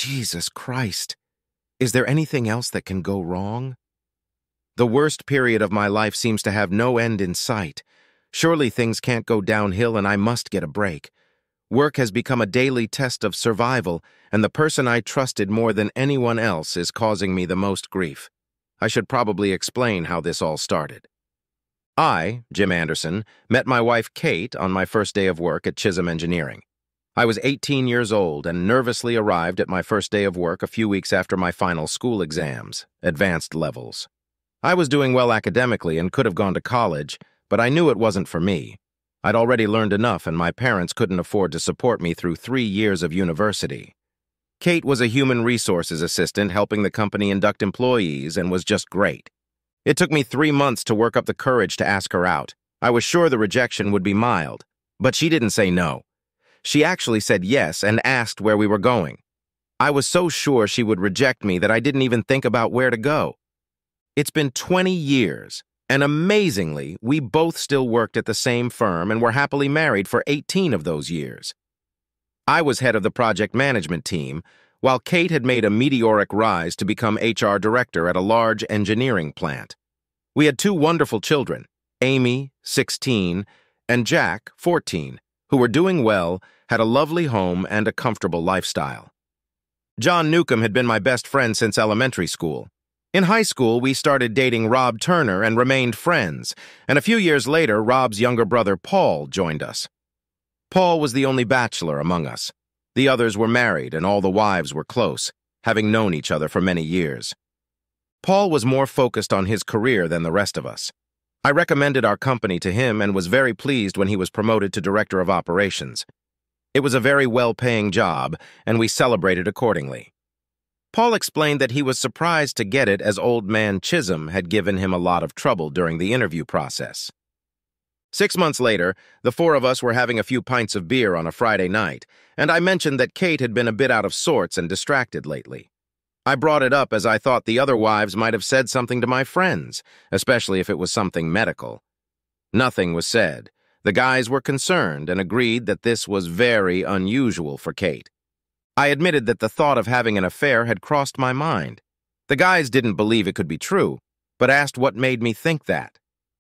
Jesus Christ. Is there anything else that can go wrong? The worst period of my life seems to have no end in sight. Surely things can't go downhill and I must get a break. Work has become a daily test of survival, and the person I trusted more than anyone else is causing me the most grief. I should probably explain how this all started. I, Jim Anderson, met my wife Kate on my first day of work at Chisholm Engineering. I was 18 years old and nervously arrived at my first day of work a few weeks after my final school exams, advanced levels. I was doing well academically and could have gone to college, but I knew it wasn't for me. I'd already learned enough and my parents couldn't afford to support me through 3 years of university. Kate was a human resources assistant helping the company induct employees and was just great. It took me 3 months to work up the courage to ask her out. I was sure the rejection would be mild, but she didn't say no. She actually said yes and asked where we were going. I was so sure she would reject me that I didn't even think about where to go. It's been 20 years, and amazingly, we both still worked at the same firm and were happily married for 18 of those years. I was head of the project management team, while Kate had made a meteoric rise to become HR director at a large engineering plant. We had 2 wonderful children, Amy, 16, and Jack, 14, who were doing well, had a lovely home, and a comfortable lifestyle. John Newcomb had been my best friend since elementary school. In high school, we started dating Rob Turner and remained friends, and a few years later, Rob's younger brother Paul joined us. Paul was the only bachelor among us. The others were married, and all the wives were close, having known each other for many years. Paul was more focused on his career than the rest of us. I recommended our company to him and was very pleased when he was promoted to Director of Operations. It was a very well-paying job, and we celebrated accordingly. Paul explained that he was surprised to get it as old man Chisholm had given him a lot of trouble during the interview process. 6 months later, the 4 of us were having a few pints of beer on a Friday night, and I mentioned that Kate had been a bit out of sorts and distracted lately. I brought it up as I thought the other wives might have said something to my friends, especially if it was something medical. Nothing was said. The guys were concerned and agreed that this was very unusual for Kate. I admitted that the thought of having an affair had crossed my mind. The guys didn't believe it could be true, but asked what made me think that.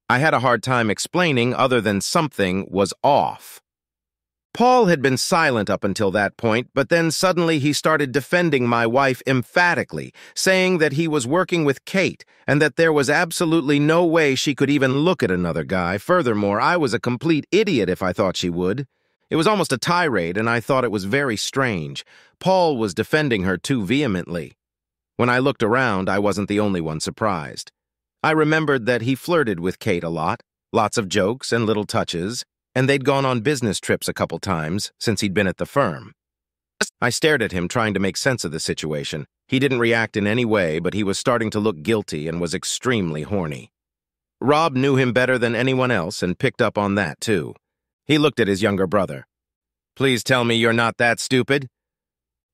I had a hard time explaining other than something was off. Paul had been silent up until that point, but then suddenly he started defending my wife emphatically, saying that he was working with Kate and that there was absolutely no way she could even look at another guy. Furthermore, I was a complete idiot if I thought she would. It was almost a tirade, and I thought it was very strange. Paul was defending her too vehemently. When I looked around, I wasn't the only one surprised. I remembered that he flirted with Kate a lot, lots of jokes and little touches, and they'd gone on business trips a couple times since he'd been at the firm. I stared at him, trying to make sense of the situation. He didn't react in any way, but he was starting to look guilty and was extremely horny. Rob knew him better than anyone else and picked up on that, too. He looked at his younger brother. "Please tell me you're not that stupid."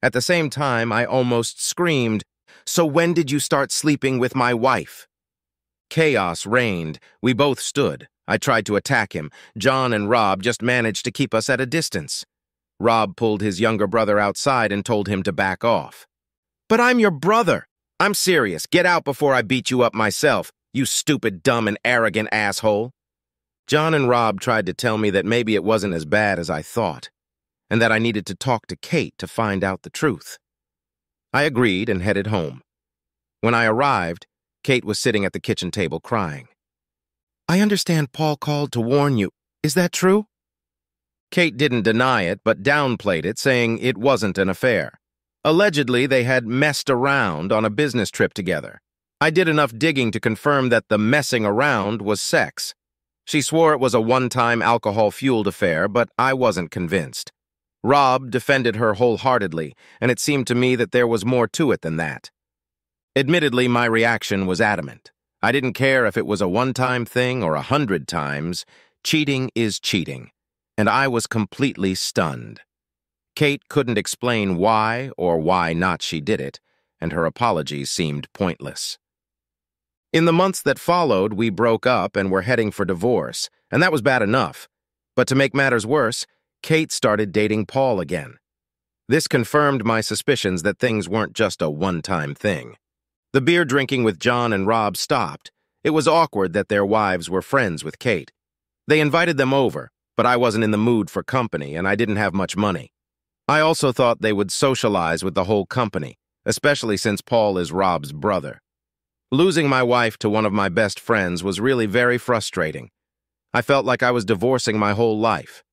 At the same time, I almost screamed, "So when did you start sleeping with my wife?" Chaos reigned. We both stood. I tried to attack him. John and Rob just managed to keep us at a distance. Rob pulled his younger brother outside and told him to back off. "But I'm your brother. I'm serious. Get out before I beat you up myself, you stupid, dumb, and arrogant asshole." John and Rob tried to tell me that maybe it wasn't as bad as I thought, and that I needed to talk to Kate to find out the truth. I agreed and headed home. When I arrived, Kate was sitting at the kitchen table crying. "I understand Paul called to warn you. Is that true?" Kate didn't deny it, but downplayed it, saying it wasn't an affair. Allegedly, they had messed around on a business trip together. I did enough digging to confirm that the messing around was sex. She swore it was a one-time alcohol-fueled affair, but I wasn't convinced. Rob defended her wholeheartedly, and it seemed to me that there was more to it than that. Admittedly, my reaction was adamant. I didn't care if it was a one-time thing or 100 times. Cheating is cheating, and I was completely stunned. Kate couldn't explain why or why not she did it, and her apologies seemed pointless. In the months that followed, we broke up and were heading for divorce, and that was bad enough. But to make matters worse, Kate started dating Paul again. This confirmed my suspicions that things weren't just a one-time thing. The beer drinking with John and Rob stopped. It was awkward that their wives were friends with Kate. They invited them over, but I wasn't in the mood for company and I didn't have much money. I also thought they would socialize with the whole company, especially since Paul is Rob's brother. Losing my wife to one of my best friends was really very frustrating. I felt like I was divorcing my whole life.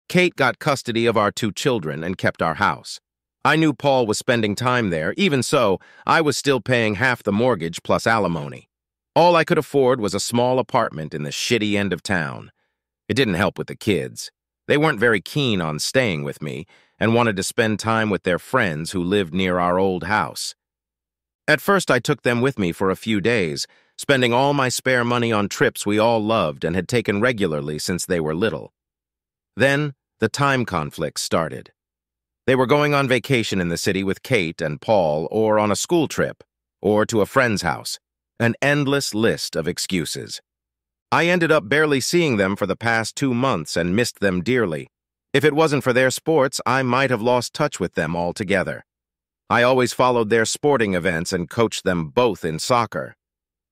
Kate got custody of our 2 children and kept our house. I knew Paul was spending time there. Even so, I was still paying half the mortgage plus alimony. All I could afford was a small apartment in the shitty end of town. It didn't help with the kids. They weren't very keen on staying with me and wanted to spend time with their friends who lived near our old house. At first, I took them with me for a few days, spending all my spare money on trips we all loved and had taken regularly since they were little. Then, the time conflicts started. They were going on vacation in the city with Kate and Paul, or on a school trip, or to a friend's house. An endless list of excuses. I ended up barely seeing them for the past 2 months and missed them dearly. If it wasn't for their sports, I might have lost touch with them altogether. I always followed their sporting events and coached them both in soccer.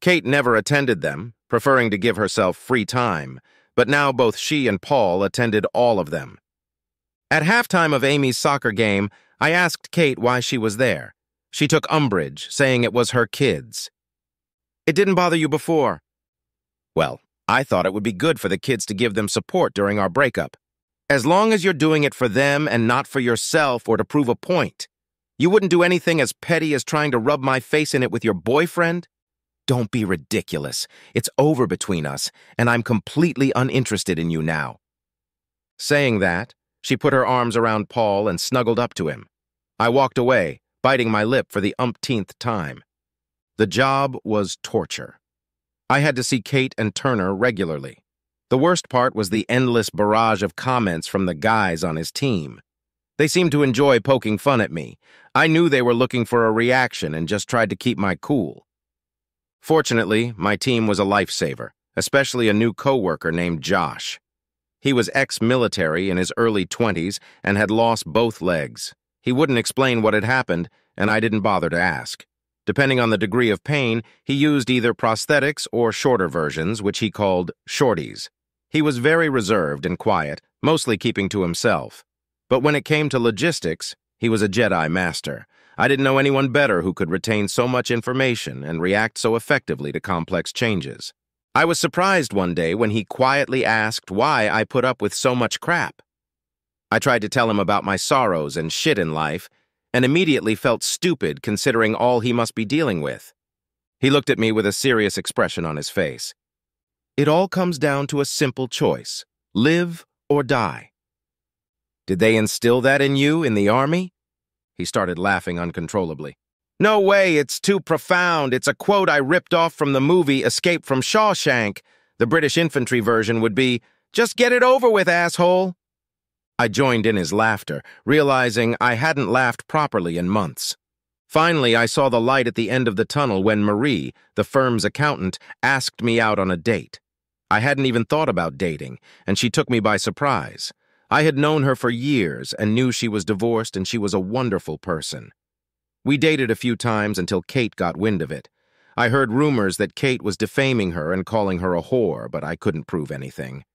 Kate never attended them, preferring to give herself free time, but now both she and Paul attended all of them. At halftime of Amy's soccer game, I asked Kate why she was there. She took umbrage, saying it was her kids. It didn't bother you before. Well, I thought it would be good for the kids to give them support during our breakup. As long as you're doing it for them and not for yourself or to prove a point. You wouldn't do anything as petty as trying to rub my face in it with your boyfriend? Don't be ridiculous. It's over between us, and I'm completely uninterested in you now. Saying that, she put her arms around Paul and snuggled up to him. I walked away, biting my lip for the umpteenth time. The job was torture. I had to see Kate and Turner regularly. The worst part was the endless barrage of comments from the guys on his team. They seemed to enjoy poking fun at me. I knew they were looking for a reaction and just tried to keep my cool. Fortunately, my team was a lifesaver, especially a new coworker named Josh. He was ex-military in his early 20s and had lost both legs. He wouldn't explain what had happened, and I didn't bother to ask. Depending on the degree of pain, he used either prosthetics or shorter versions, which he called shorties. He was very reserved and quiet, mostly keeping to himself. But when it came to logistics, he was a Jedi master. I didn't know anyone better who could retain so much information and react so effectively to complex changes. I was surprised one day when he quietly asked why I put up with so much crap. I tried to tell him about my sorrows and shit in life, and immediately felt stupid considering all he must be dealing with. He looked at me with a serious expression on his face. It all comes down to a simple choice: live or die. Did they instill that in you in the army? He started laughing uncontrollably. No way, it's too profound. It's a quote I ripped off from the movie Escape from Shawshank. The British infantry version would be, just get it over with, asshole. I joined in his laughter, realizing I hadn't laughed properly in months. Finally, I saw the light at the end of the tunnel when Marie, the firm's accountant, asked me out on a date. I hadn't even thought about dating, and she took me by surprise. I had known her for years and knew she was divorced and she was a wonderful person. We dated a few times until Kate got wind of it. I heard rumors that Kate was defaming her and calling her a whore, but I couldn't prove anything.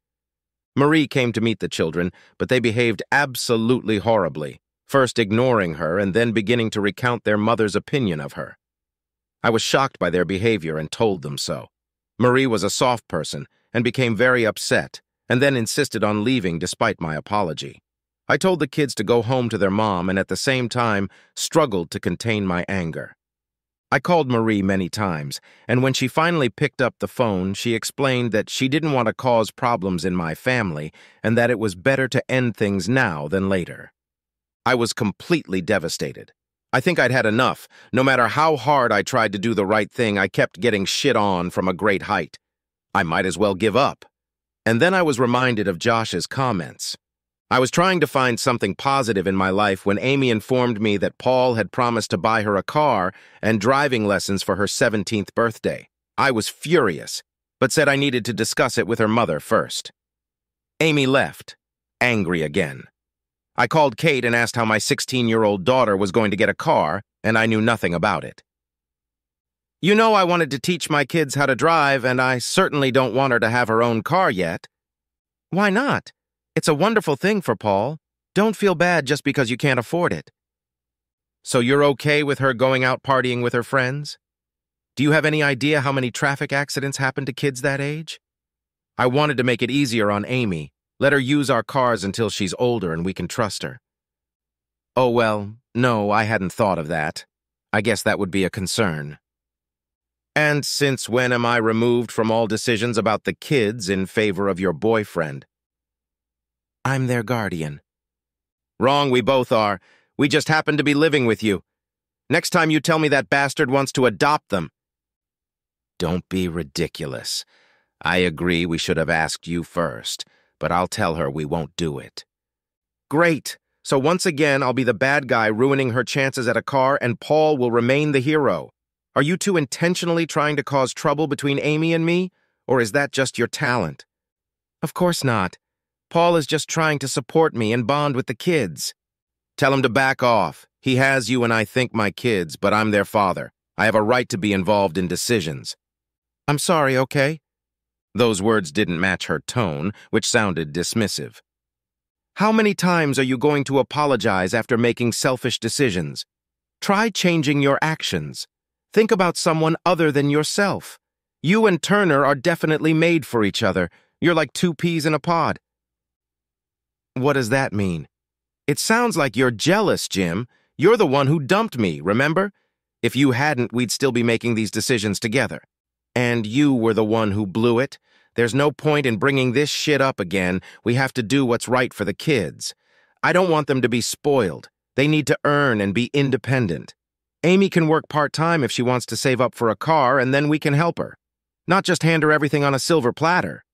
Marie came to meet the children, but they behaved absolutely horribly, first ignoring her and then beginning to recount their mother's opinion of her. I was shocked by their behavior and told them so. Marie was a soft person and became very upset, and then insisted on leaving despite my apology. I told the kids to go home to their mom and at the same time struggled to contain my anger. I called Marie many times, and when she finally picked up the phone, she explained that she didn't want to cause problems in my family and that it was better to end things now than later. I was completely devastated. I think I'd had enough. No matter how hard I tried to do the right thing, I kept getting shit on from a great height. I might as well give up. And then I was reminded of Josh's comments. I was trying to find something positive in my life when Amy informed me that Paul had promised to buy her a car and driving lessons for her 17th birthday. I was furious, but said I needed to discuss it with her mother first. Amy left, angry again. I called Kate and asked how my 16-year-old daughter was going to get a car, and I knew nothing about it. You know I wanted to teach my kids how to drive, and I certainly don't want her to have her own car yet. Why not? It's a wonderful thing for Paul. Don't feel bad just because you can't afford it. So you're okay with her going out partying with her friends? Do you have any idea how many traffic accidents happen to kids that age? I wanted to make it easier on Amy. Let her use our cars until she's older and we can trust her. Oh, well, no, I hadn't thought of that. I guess that would be a concern. And since when am I removed from all decisions about the kids in favor of your boyfriend? I'm their guardian. Wrong, we both are. We just happen to be living with you. Next time you tell me that bastard wants to adopt them. Don't be ridiculous. I agree we should have asked you first, but I'll tell her we won't do it. Great. So once again, I'll be the bad guy ruining her chances at a car, and Paul will remain the hero. Are you two intentionally trying to cause trouble between Amy and me, or is that just your talent? Of course not. Paul is just trying to support me and bond with the kids. Tell him to back off. He has you and I think my kids, but I'm their father. I have a right to be involved in decisions. I'm sorry, okay? Those words didn't match her tone, which sounded dismissive. How many times are you going to apologize after making selfish decisions? Try changing your actions. Think about someone other than yourself. You and Turner are definitely made for each other. You're like two peas in a pod. What does that mean? It sounds like you're jealous, Jim. You're the one who dumped me, remember? If you hadn't, we'd still be making these decisions together. And you were the one who blew it. There's no point in bringing this shit up again. We have to do what's right for the kids. I don't want them to be spoiled. They need to earn and be independent. Amy can work part-time if she wants to save up for a car, and then we can help her. Not just hand her everything on a silver platter.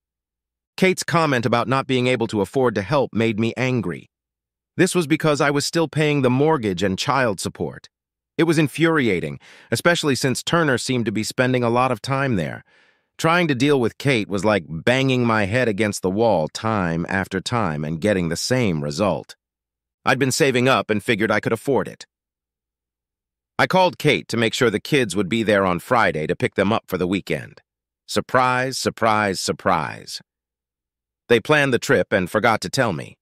Kate's comment about not being able to afford to help made me angry. This was because I was still paying the mortgage and child support. It was infuriating, especially since Turner seemed to be spending a lot of time there. Trying to deal with Kate was like banging my head against the wall time after time and getting the same result. I'd been saving up and figured I could afford it. I called Kate to make sure the kids would be there on Friday to pick them up for the weekend. Surprise, surprise, surprise. They planned the trip and forgot to tell me.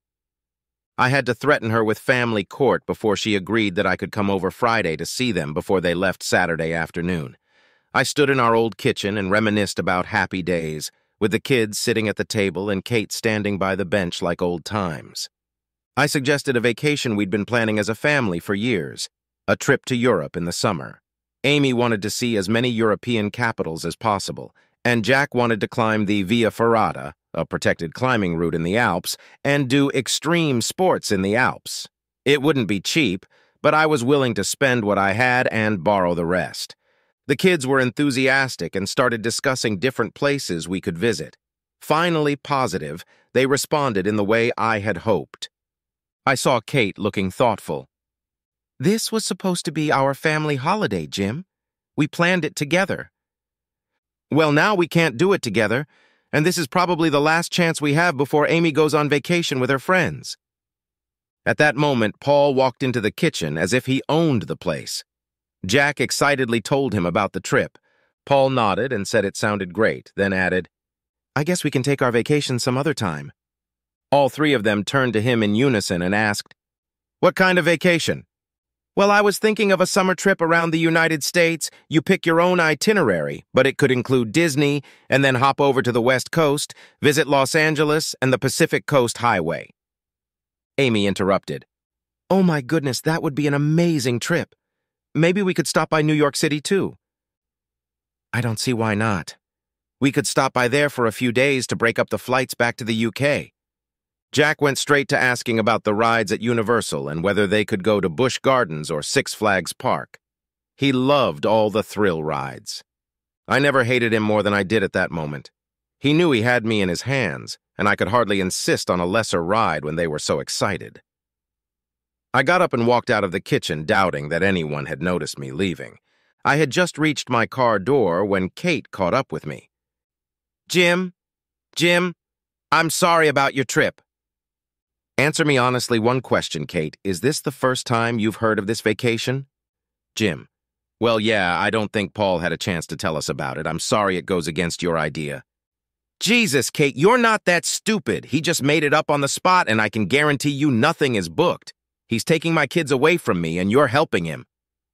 I had to threaten her with family court before she agreed that I could come over Friday to see them before they left Saturday afternoon. I stood in our old kitchen and reminisced about happy days, with the kids sitting at the table and Kate standing by the bench like old times. I suggested a vacation we'd been planning as a family for years, a trip to Europe in the summer. Amy wanted to see as many European capitals as possible, and Jack wanted to climb the Via Ferrata, a protected climbing route in the Alps, and do extreme sports in the Alps. It wouldn't be cheap, but I was willing to spend what I had and borrow the rest. The kids were enthusiastic and started discussing different places we could visit. Finally positive, they responded in the way I had hoped. I saw Kate looking thoughtful. This was supposed to be our family holiday, Jim. We planned it together. Well, now we can't do it together, and this is probably the last chance we have before Amy goes on vacation with her friends. At that moment, Paul walked into the kitchen as if he owned the place. Jack excitedly told him about the trip. Paul nodded and said it sounded great, then added, I guess we can take our vacation some other time. All three of them turned to him in unison and asked, What kind of vacation? Well, I was thinking of a summer trip around the United States. You pick your own itinerary, but it could include Disney, and then hop over to the West Coast, visit Los Angeles and the Pacific Coast Highway. Amy interrupted. Oh my goodness, that would be an amazing trip. Maybe we could stop by New York City too. I don't see why not. We could stop by there for a few days to break up the flights back to the UK. Jack went straight to asking about the rides at Universal and whether they could go to Busch Gardens or Six Flags Park. He loved all the thrill rides. I never hated him more than I did at that moment. He knew he had me in his hands, and I could hardly insist on a lesser ride when they were so excited. I got up and walked out of the kitchen, doubting that anyone had noticed me leaving. I had just reached my car door when Kate caught up with me. Jim, I'm sorry about your trip. Answer me honestly one question, Kate. Is this the first time you've heard of this vacation? Jim. Well, yeah, I don't think Paul had a chance to tell us about it. I'm sorry it goes against your idea. Jesus, Kate, you're not that stupid. He just made it up on the spot, and I can guarantee you nothing is booked. He's taking my kids away from me, and you're helping him.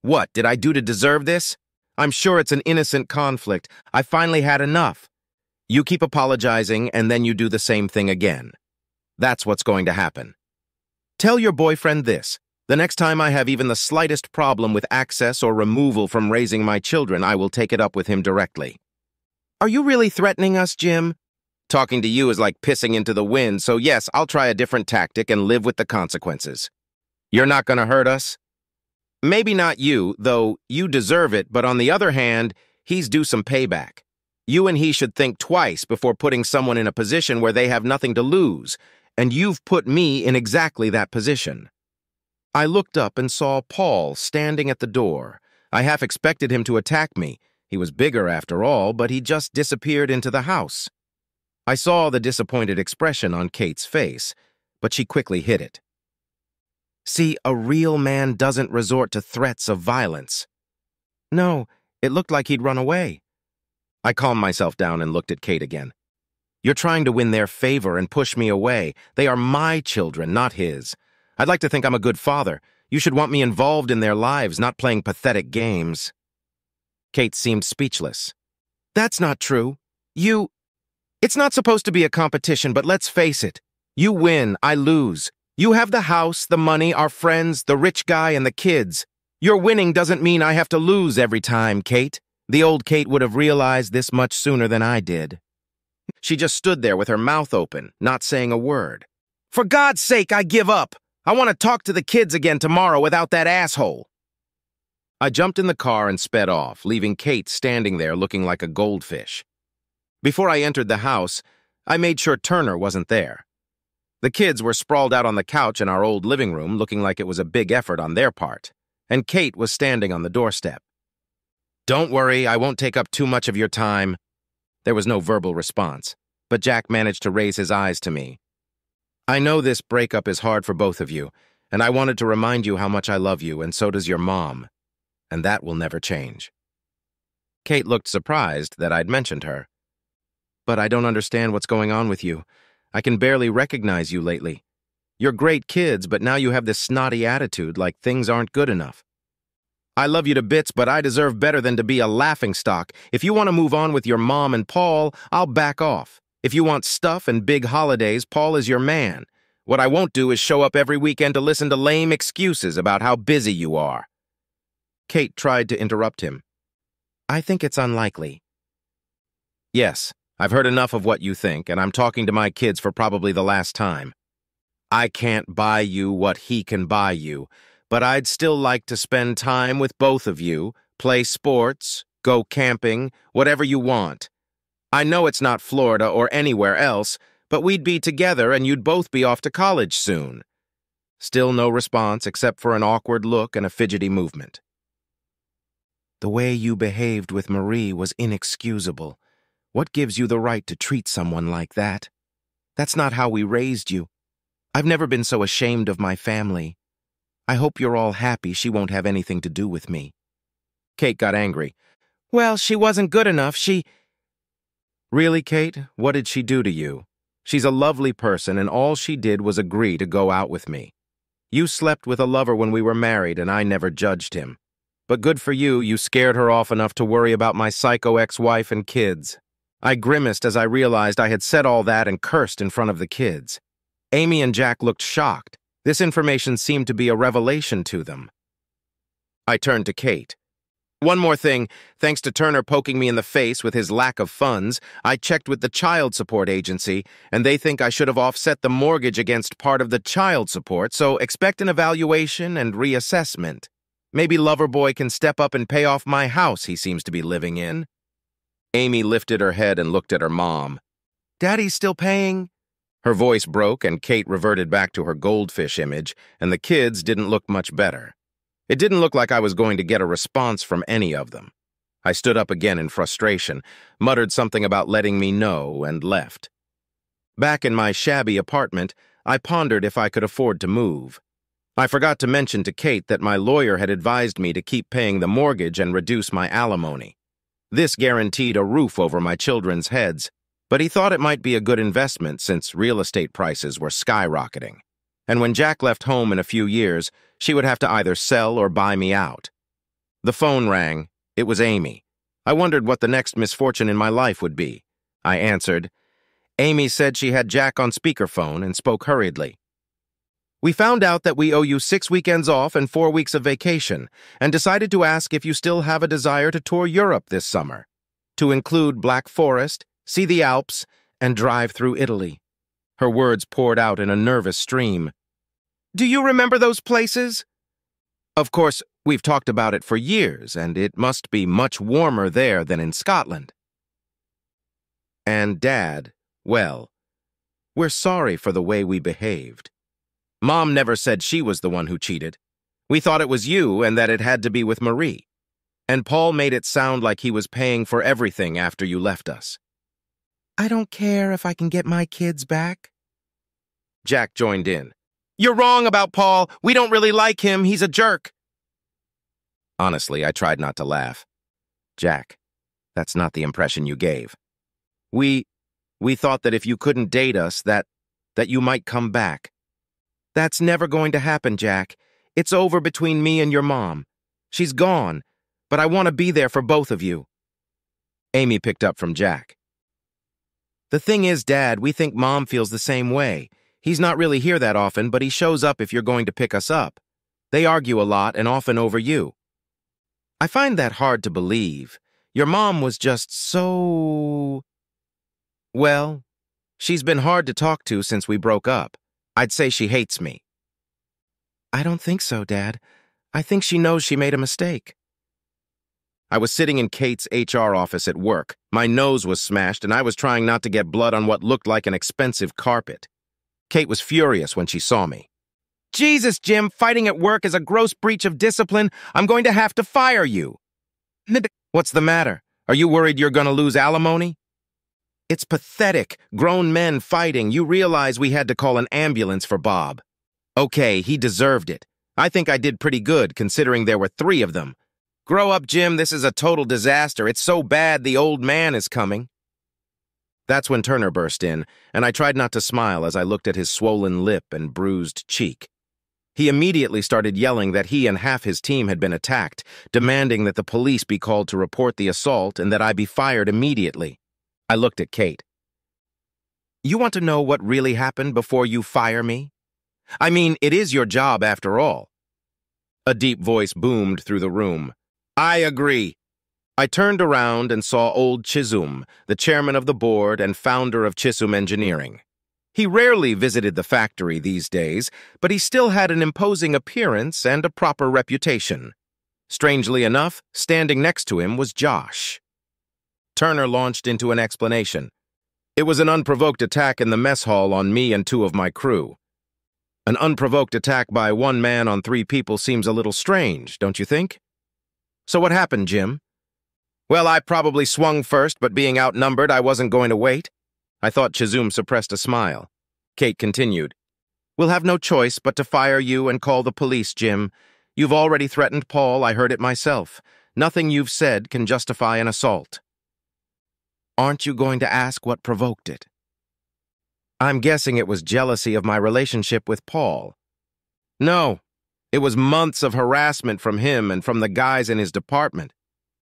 What did I do to deserve this? I'm sure it's an innocent conflict. I finally had enough. You keep apologizing, and then you do the same thing again. That's what's going to happen. Tell your boyfriend this. The next time I have even the slightest problem with access or removal from raising my children, I will take it up with him directly. Are you really threatening us, Jim? Talking to you is like pissing into the wind, so yes, I'll try a different tactic and live with the consequences. You're not going to hurt us? Maybe not you, though you deserve it, but on the other hand, he's due some payback. You and he should think twice before putting someone in a position where they have nothing to lose, and you've put me in exactly that position. I looked up and saw Paul standing at the door. I half expected him to attack me. He was bigger after all, but he just disappeared into the house. I saw the disappointed expression on Kate's face, but she quickly hid it. See, a real man doesn't resort to threats of violence. No, it looked like he'd run away. I calmed myself down and looked at Kate again. You're trying to win their favor and push me away. They are my children, not his. I'd like to think I'm a good father. You should want me involved in their lives, not playing pathetic games. Kate seemed speechless. That's not true. It's not supposed to be a competition, but let's face it. You win, I lose. You have the house, the money, our friends, the rich guy, and the kids. Your winning doesn't mean I have to lose every time, Kate. The old Kate would have realized this much sooner than I did. She just stood there with her mouth open, not saying a word. For God's sake, I give up. I want to talk to the kids again tomorrow without that asshole. I jumped in the car and sped off, leaving Kate standing there looking like a goldfish. Before I entered the house, I made sure Turner wasn't there. The kids were sprawled out on the couch in our old living room, looking like it was a big effort on their part, and Kate was standing on the doorstep. Don't worry, I won't take up too much of your time. There was no verbal response, but Jack managed to raise his eyes to me. I know this breakup is hard for both of you, and I wanted to remind you how much I love you, and so does your mom, and that will never change. Kate looked surprised that I'd mentioned her. But I don't understand what's going on with you. I can barely recognize you lately. You're great kids, but now you have this snotty attitude like things aren't good enough. I love you to bits, but I deserve better than to be a laughingstock. If you want to move on with your mom and Paul, I'll back off. If you want stuff and big holidays, Paul is your man. What I won't do is show up every weekend to listen to lame excuses about how busy you are. Kate tried to interrupt him. I think it's unlikely. Yes, I've heard enough of what you think, and I'm talking to my kids for probably the last time. I can't buy you what he can buy you, but I'd still like to spend time with both of you, play sports, go camping, whatever you want. I know it's not Florida or anywhere else, but we'd be together and you'd both be off to college soon. Still no response except for an awkward look and a fidgety movement. The way you behaved with Marie was inexcusable. What gives you the right to treat someone like that? That's not how we raised you. I've never been so ashamed of my family. I hope you're all happy she won't have anything to do with me. Kate got angry. Well, she wasn't good enough. Really, Kate? What did she do to you? She's a lovely person, and all she did was agree to go out with me. You slept with a lover when we were married, and I never judged him. But good for you, you scared her off enough to worry about my psycho ex-wife and kids. I grimaced as I realized I had said all that and cursed in front of the kids. Amy and Jack looked shocked. This information seemed to be a revelation to them. I turned to Kate. One more thing, thanks to Turner poking me in the face with his lack of funds, I checked with the child support agency, and they think I should have offset the mortgage against part of the child support, so expect an evaluation and reassessment. Maybe Loverboy can step up and pay off my house he seems to be living in. Amy lifted her head and looked at her mom. Daddy's still paying? Her voice broke, and Kate reverted back to her goldfish image, and the kids didn't look much better. It didn't look like I was going to get a response from any of them. I stood up again in frustration, muttered something about letting me know, and left. Back in my shabby apartment, I pondered if I could afford to move. I forgot to mention to Kate that my lawyer had advised me to keep paying the mortgage and reduce my alimony. This guaranteed a roof over my children's heads, but he thought it might be a good investment since real estate prices were skyrocketing. And when Jack left home in a few years, she would have to either sell or buy me out. The phone rang. It was Amy. I wondered what the next misfortune in my life would be. I answered. Amy said she had Jack on speakerphone and spoke hurriedly. We found out that we owe you 6 weekends off and 4 weeks of vacation, and decided to ask if you still have a desire to tour Europe this summer, to include Black Forest, see the Alps, and drive through Italy. Her words poured out in a nervous stream. Do you remember those places? Of course, we've talked about it for years, and it must be much warmer there than in Scotland. And Dad, well, we're sorry for the way we behaved. Mom never said she was the one who cheated. We thought it was you and that it had to be with Marie. And Paul made it sound like he was paying for everything after you left us. I don't care if I can get my kids back. Jack joined in. You're wrong about Paul. We don't really like him. He's a jerk. Honestly, I tried not to laugh. Jack, that's not the impression you gave. We thought that if you couldn't date us, that you might come back. That's never going to happen, Jack. It's over between me and your mom. She's gone, but I want to be there for both of you. Amy picked up from Jack. The thing is, Dad, we think Mom feels the same way. He's not really here that often, but he shows up if you're going to pick us up. They argue a lot and often over you. I find that hard to believe. Your mom was just so... Well, she's been hard to talk to since we broke up. I'd say she hates me. I don't think so, Dad. I think she knows she made a mistake. I was sitting in Kate's HR office at work. My nose was smashed, and I was trying not to get blood on what looked like an expensive carpet. Kate was furious when she saw me. Jesus, Jim, fighting at work is a gross breach of discipline. I'm going to have to fire you. What's the matter? Are you worried you're going to lose alimony? It's pathetic. Grown men fighting. You realize we had to call an ambulance for Bob. Okay, he deserved it. I think I did pretty good, considering there were 3 of them. Grow up, Jim. This is a total disaster. It's so bad the old man is coming. That's when Turner burst in, and I tried not to smile as I looked at his swollen lip and bruised cheek. He immediately started yelling that he and half his team had been attacked, demanding that the police be called to report the assault and that I be fired immediately. I looked at Kate. You want to know what really happened before you fire me? I mean, it is your job after all. A deep voice boomed through the room. I agree. I turned around and saw old Chisholm, the chairman of the board and founder of Chisholm Engineering. He rarely visited the factory these days, but he still had an imposing appearance and a proper reputation. Strangely enough, standing next to him was Josh. Turner launched into an explanation. It was an unprovoked attack in the mess hall on me and 2 of my crew. An unprovoked attack by 1 man on 3 people seems a little strange, don't you think? So what happened, Jim? Well, I probably swung first, but being outnumbered, I wasn't going to wait. I thought Chisholm suppressed a smile. Kate continued. We'll have no choice but to fire you and call the police, Jim. You've already threatened Paul. I heard it myself. Nothing you've said can justify an assault. Aren't you going to ask what provoked it? I'm guessing it was jealousy of my relationship with Paul. No, it was months of harassment from him and from the guys in his department.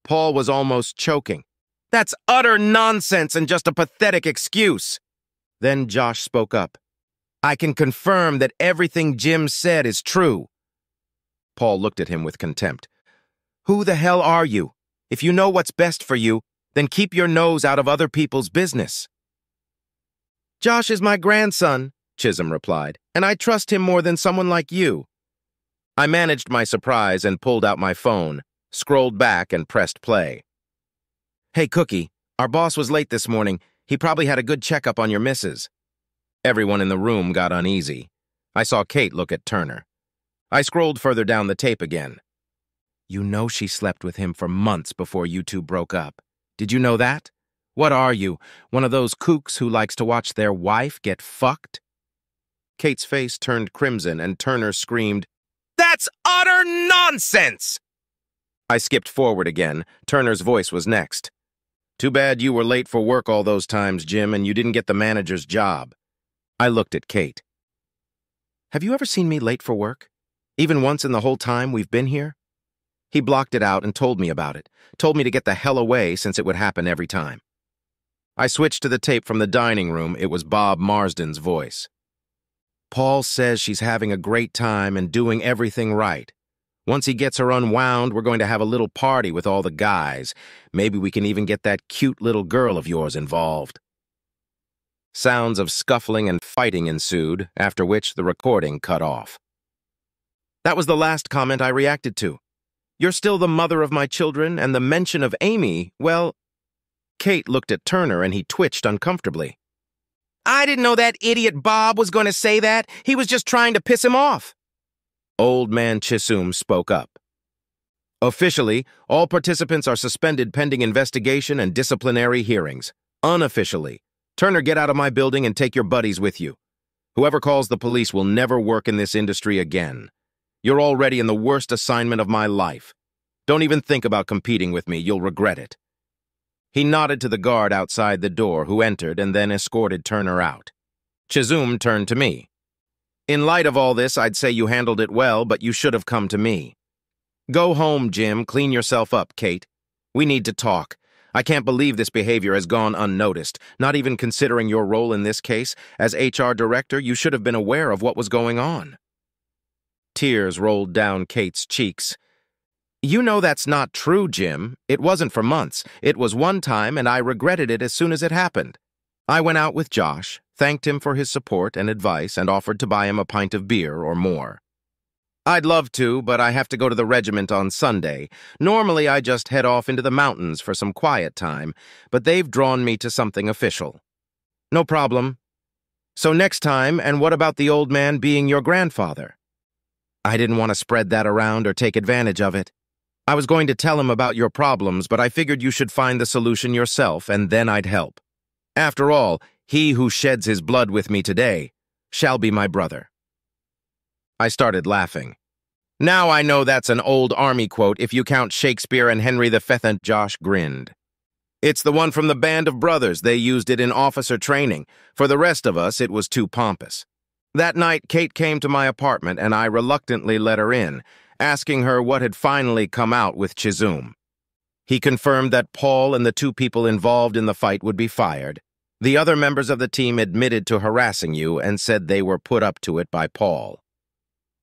Paul was almost choking. That's utter nonsense and just a pathetic excuse. Then Josh spoke up. I can confirm that everything Jim said is true. Paul looked at him with contempt. Who the hell are you? If you know what's best for you, then keep your nose out of other people's business. Josh is my grandson, Chisholm replied, and I trust him more than someone like you. I managed my surprise and pulled out my phone, scrolled back and pressed play. Hey, Cookie, our boss was late this morning. He probably had a good checkup on your missus. Everyone in the room got uneasy. I saw Kate look at Turner. I scrolled further down the tape again. You know she slept with him for months before you 2 broke up. Did you know that? What are you, one of those kooks who likes to watch their wife get fucked? Kate's face turned crimson and Turner screamed, "That's utter nonsense!" I skipped forward again. Turner's voice was next. "Too bad you were late for work all those times, Jim, and you didn't get the manager's job." I looked at Kate. "Have you ever seen me late for work? Even once in the whole time we've been here?" He blocked it out and told me about it. Told me to get the hell away since it would happen every time. I switched to the tape from the dining room. It was Bob Marsden's voice. "Paul says she's having a great time and doing everything right. Once he gets her unwound, we're going to have a little party with all the guys. Maybe we can even get that cute little girl of yours involved." Sounds of scuffling and fighting ensued, after which the recording cut off. That was the last comment I reacted to. "You're still the mother of my children, and the mention of Amy, well..." Kate looked at Turner and he twitched uncomfortably. "I didn't know that idiot Bob was going to say that. He was just trying to piss him off." Old Man Chisholm spoke up. "Officially, all participants are suspended pending investigation and disciplinary hearings. Unofficially, Turner, get out of my building and take your buddies with you. Whoever calls the police will never work in this industry again. You're already in the worst assignment of my life. Don't even think about competing with me. You'll regret it." He nodded to the guard outside the door, who entered and then escorted Turner out. Chisholm turned to me. "In light of all this, I'd say you handled it well, but you should have come to me. Go home, Jim. Clean yourself up, Kate. We need to talk. I can't believe this behavior has gone unnoticed. Not even considering your role in this case. As HR director, you should have been aware of what was going on." Tears rolled down Kate's cheeks. "You know that's not true, Jim. It wasn't for months. It was one time, and I regretted it as soon as it happened. I went out with Josh, thanked him for his support and advice, and offered to buy him a pint of beer or more. I'd love to, but I have to go to the regiment on Sunday. Normally, I just head off into the mountains for some quiet time, but they've drawn me to something official." "No problem. So next time, and what about the old man being your grandfather?" I didn't want to spread that around or take advantage of it. I was going to tell him about your problems, but I figured you should find the solution yourself, and then I'd help. After all, he who sheds his blood with me today shall be my brother. I started laughing. Now I know that's an old army quote if you count Shakespeare and Henry V. And Josh grinned. It's the one from the Band of Brothers. They used it in officer training. For the rest of us, it was too pompous. That night, Kate came to my apartment, and I reluctantly let her in, asking her what had finally come out with Chisholm. He confirmed that Paul and the 2 people involved in the fight would be fired. The other members of the team admitted to harassing you and said they were put up to it by Paul.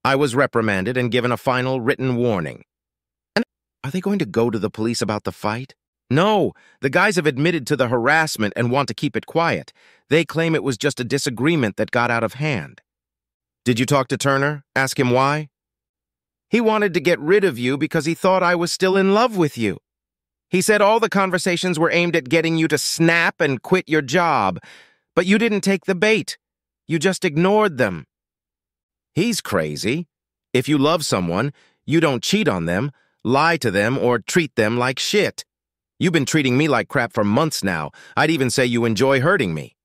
I was reprimanded and given a final written warning. And are they going to go to the police about the fight? No, the guys have admitted to the harassment and want to keep it quiet. They claim it was just a disagreement that got out of hand. Did you talk to Turner? Ask him why? He wanted to get rid of you because he thought I was still in love with you. He said all the conversations were aimed at getting you to snap and quit your job, but you didn't take the bait. You just ignored them. He's crazy. If you love someone, you don't cheat on them, lie to them, or treat them like shit. You've been treating me like crap for months now. I'd even say you enjoy hurting me.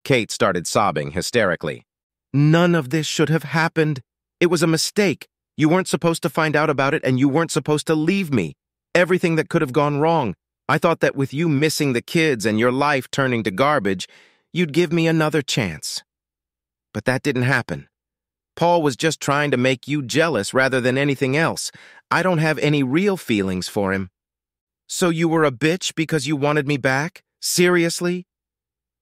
Kate started sobbing hysterically. None of this should have happened. It was a mistake. You weren't supposed to find out about it, and you weren't supposed to leave me. Everything that could have gone wrong. I thought that with you missing the kids and your life turning to garbage, you'd give me another chance. But that didn't happen. Paul was just trying to make you jealous rather than anything else. I don't have any real feelings for him. So you were a bitch because you wanted me back? Seriously?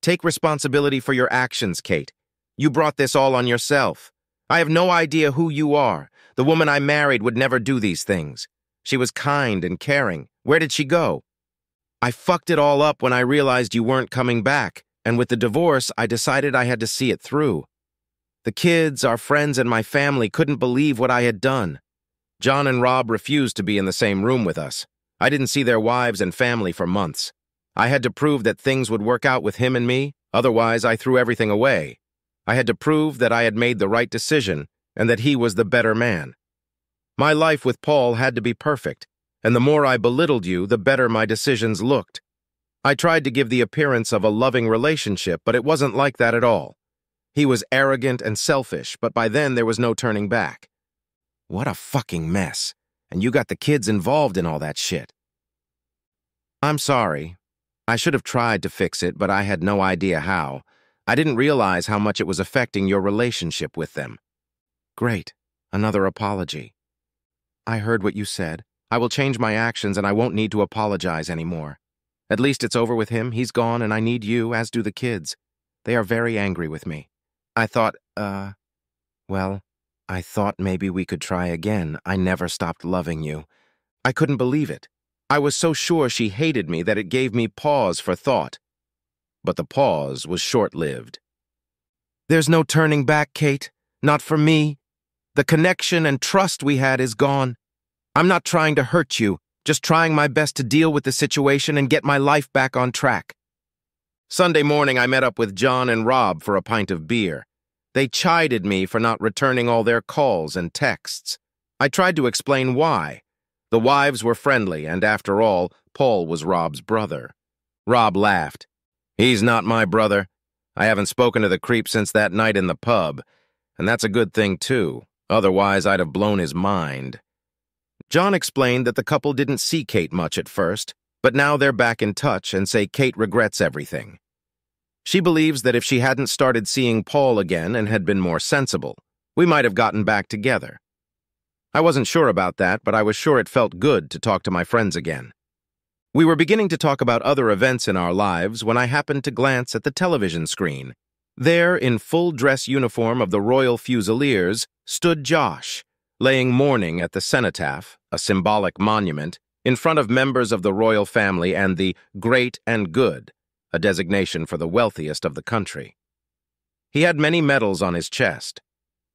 Take responsibility for your actions, Kate. You brought this all on yourself. I have no idea who you are. The woman I married would never do these things. She was kind and caring. Where did she go? I fucked it all up when I realized you weren't coming back, and with the divorce, I decided I had to see it through. The kids, our friends, and my family couldn't believe what I had done. John and Rob refused to be in the same room with us. I didn't see their wives and family for months. I had to prove that things would work out with him and me, otherwise I threw everything away. I had to prove that I had made the right decision and that he was the better man. My life with Paul had to be perfect, and the more I belittled you, the better my decisions looked. I tried to give the appearance of a loving relationship, but it wasn't like that at all. He was arrogant and selfish, but by then there was no turning back. What a fucking mess. And you got the kids involved in all that shit. I'm sorry. I should have tried to fix it, but I had no idea how. I didn't realize how much it was affecting your relationship with them. Great. Another apology. I heard what you said. I will change my actions and I won't need to apologize anymore. At least it's over with him. He's gone and I need you, as do the kids. They are very angry with me. I thought, well, I thought maybe we could try again. I never stopped loving you. I couldn't believe it. I was so sure she hated me that it gave me pause for thought. But the pause was short-lived. There's no turning back, Kate. Not for me. The connection and trust we had is gone. I'm not trying to hurt you, just trying my best to deal with the situation and get my life back on track. Sunday morning, I met up with John and Rob for a pint of beer. They chided me for not returning all their calls and texts. I tried to explain why. The wives were friendly, and after all, Paul was Rob's brother. Rob laughed. He's not my brother. I haven't spoken to the creep since that night in the pub, and that's a good thing, too. Otherwise, I'd have blown his mind. John explained that the couple didn't see Kate much at first, but now they're back in touch and say Kate regrets everything. She believes that if she hadn't started seeing Paul again and had been more sensible, we might have gotten back together. I wasn't sure about that, but I was sure it felt good to talk to my friends again. We were beginning to talk about other events in our lives when I happened to glance at the television screen. There, in full dress uniform of the Royal Fusiliers, stood Josh, laying mourning at the cenotaph, a symbolic monument, in front of members of the royal family and the Great and Good, a designation for the wealthiest of the country. He had many medals on his chest.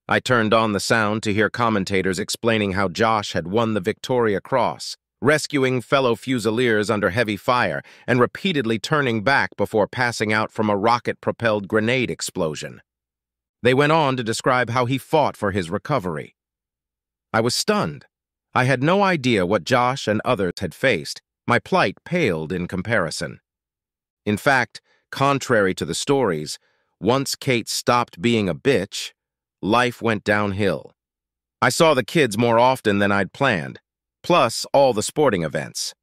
I turned on the sound to hear commentators explaining how Josh had won the Victoria Cross, rescuing fellow Fusiliers under heavy fire and repeatedly turning back before passing out from a rocket-propelled grenade explosion. They went on to describe how he fought for his recovery. I was stunned. I had no idea what Josh and others had faced. My plight paled in comparison. In fact, contrary to the stories, once Kate stopped being a bitch, life went downhill. I saw the kids more often than I'd planned, plus all the sporting events.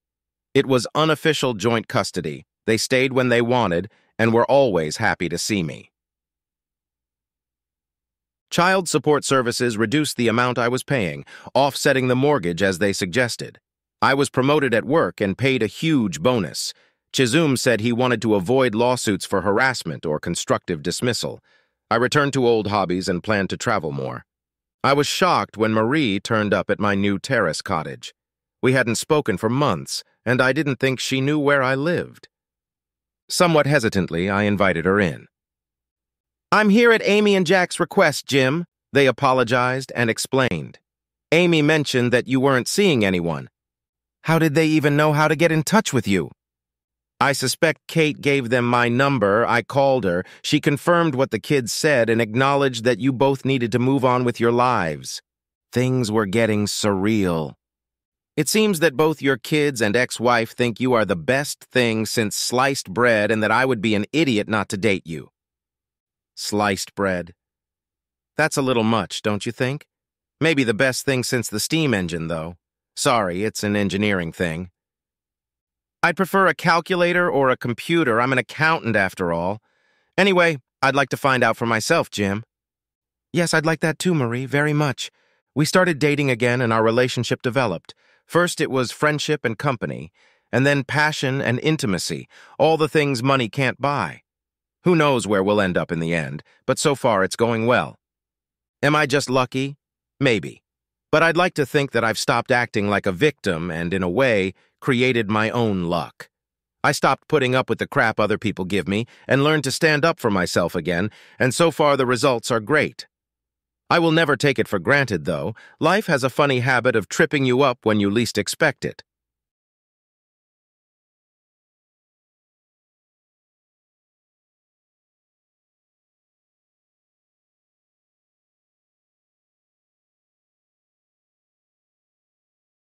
It was unofficial joint custody. They stayed when they wanted and were always happy to see me. Child support services reduced the amount I was paying, offsetting the mortgage as they suggested. I was promoted at work and paid a huge bonus. Chisholm said he wanted to avoid lawsuits for harassment or constructive dismissal. I returned to old hobbies and planned to travel more. I was shocked when Marie turned up at my new terrace cottage. We hadn't spoken for months, and I didn't think she knew where I lived. Somewhat hesitantly, I invited her in. "I'm here at Amy and Jack's request, Jim," they apologized and explained. "Amy mentioned that you weren't seeing anyone. How did they even know how to get in touch with you?" "I suspect Kate gave them my number. I called her. She confirmed what the kids said and acknowledged that you both needed to move on with your lives. Things were getting surreal. It seems that both your kids and ex-wife think you are the best thing since sliced bread and that I would be an idiot not to date you." Sliced bread. That's a little much, don't you think? Maybe the best thing since the steam engine, though. Sorry, it's an engineering thing. I'd prefer a calculator or a computer. I'm an accountant, after all. Anyway, I'd like to find out for myself, Jim. Yes, I'd like that too, Marie, very much. We started dating again and our relationship developed. First it was friendship and company, and then passion and intimacy, all the things money can't buy. Who knows where we'll end up in the end, but so far it's going well. Am I just lucky? Maybe. But I'd like to think that I've stopped acting like a victim and, in a way, created my own luck. I stopped putting up with the crap other people give me and learned to stand up for myself again, and so far the results are great. I will never take it for granted, though. Life has a funny habit of tripping you up when you least expect it.